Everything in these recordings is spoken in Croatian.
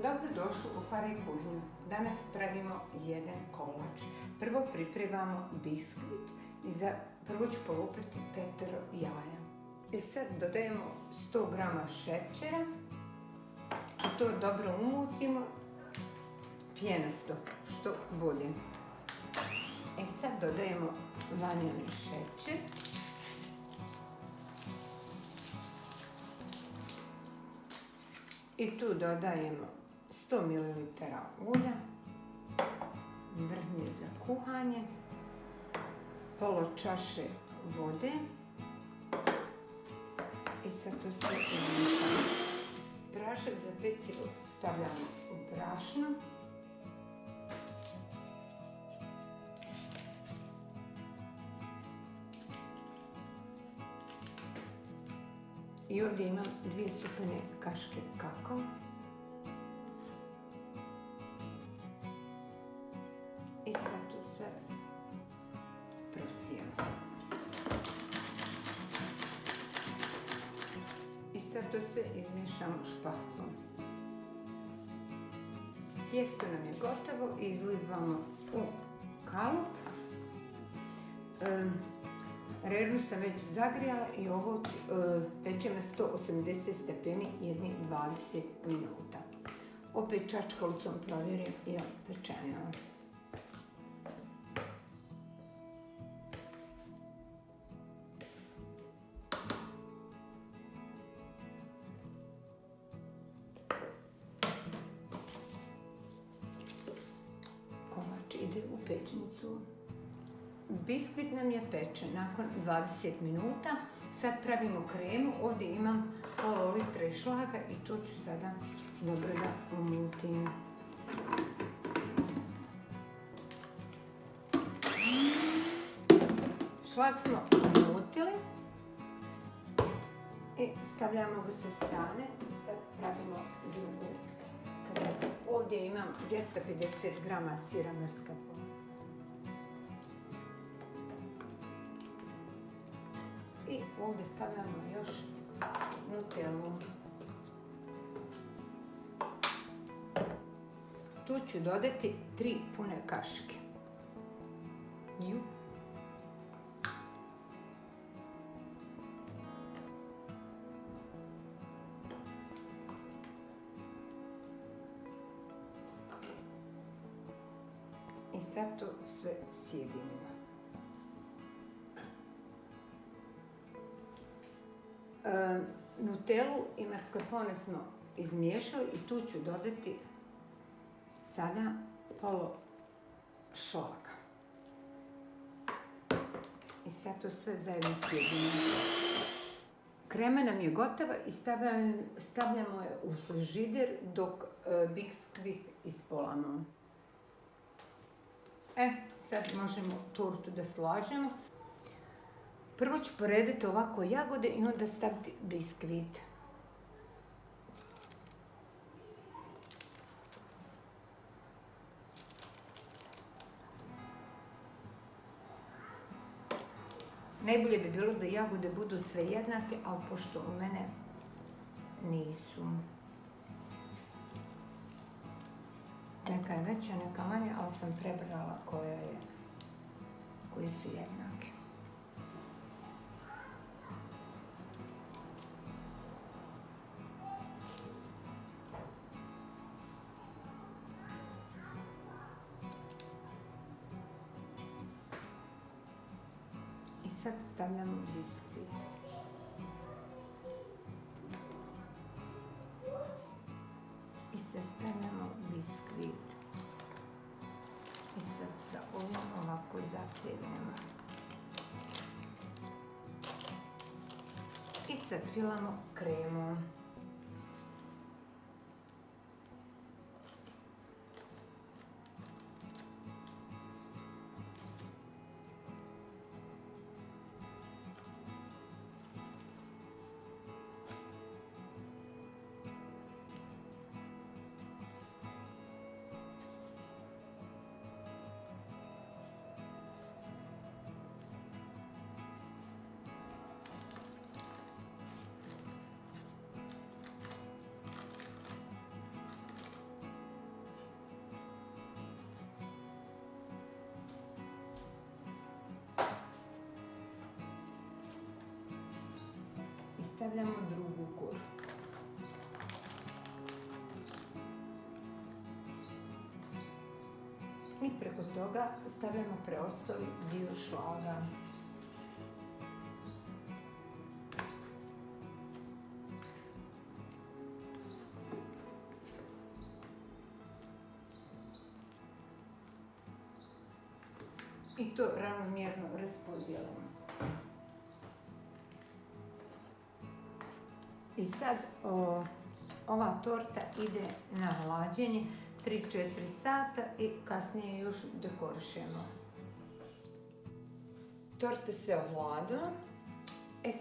Dobrodošli u Faraj kuhinju. Danas pravimo jedan kolač. Prvo pripremamo biskvit i prvo ću polupiti 5 jaja. I sad dodajemo 100 g šećera i to dobro umutimo pjenasto, što bolje. I sad dodajemo vanilni šećer. I tu dodajemo 100 ml ulja, vrhnje za kuhanje, pola čaše vode i sad to sve izmiješamo. Prašak za pecivo stavljamo u brašno. I ovdje imam 2 supine kaške kakao. I sad to sve prosijemo. I sad to sve izmiješamo špatlom. Tijesto nam je gotovo i izlivamo u kalup. Redu sam već zagrijala i ovo pečem na 180 stepeni jednih 20 minuta. Opet čačkalicom provjerim je li pečeno. Kolač ide u pećnicu. Biskvit nam je pečen nakon 20 minuta. Sad pravimo kremu. Ovdje imam pola litre šlaga i to ću sada dobro da umutim. Šlag smo umutili i stavljamo ga sa strane i sad pravimo drugu kremu. Ovdje imam 250 g sira mascarpone. I ovdje stavljamo još nutellu. Tu ću dodati 3 pune kaške. I sad to sve sjedinimo. Nutellu i mascarpone smo izmiješali i tu ću dodati sada polo šlaga. I sad to sve zajedno sjedinimo. Krema nam je gotova i stavljamo je u frižider dok biskvit ispolamo. Sad možemo tortu da slažemo. Prvo ću porediti ovako jagode i onda staviti biskvit. Najbolje bi bilo da jagode budu sve jednake, ali pošto u mene nisu. Neka je veća, neka manja, ali sam prebrala koji su jednake. I sad stavljamo biskvit. I sad stavljamo biskvit. I sad sa ovom ovako zategnemo. I sad filamo kremu. stavljamo drugu koru. I preko toga stavljamo preostali dio šlaga. I to ravnomjerno raspodijelimo. I sad ova torta ide na hlađenje 3-4 sata i kasnije još dekorišemo. Torta se ohladila.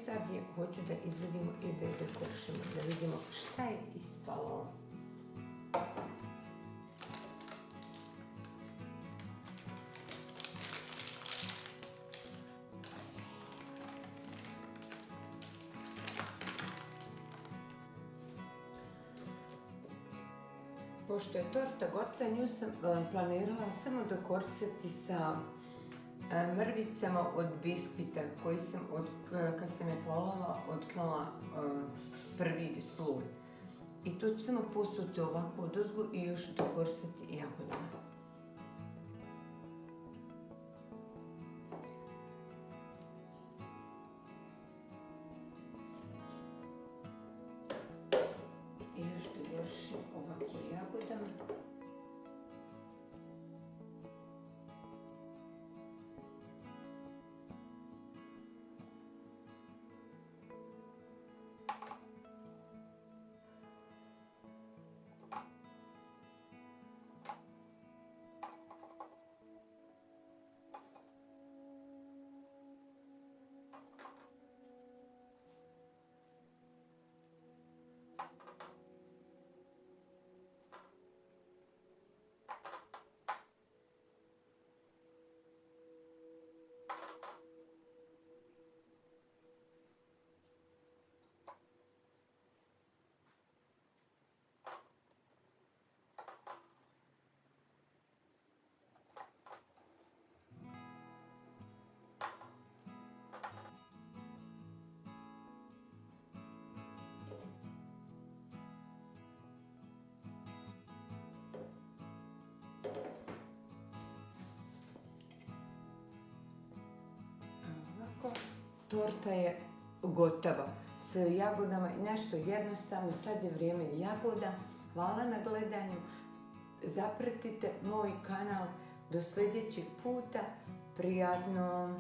Sad hoću da izvedimo i da je dekorišemo, da vidimo šta je ispalo. Pošto je torta gotova, nju sam planirala samo dekorisati sa mrvicama od biskvita koji sam, kad sam je polala, otkrila prvi sloj. I to ću samo posuti ovako odozgo i još dekorisati jagodama. I još dekorišem ovako jagodama. Torta je gotova s jagodama i nešto jednostavno. Sad je vrijeme jagoda. Hvala na gledanju. Zapratite moj kanal. Do sljedećeg puta. Prijatno!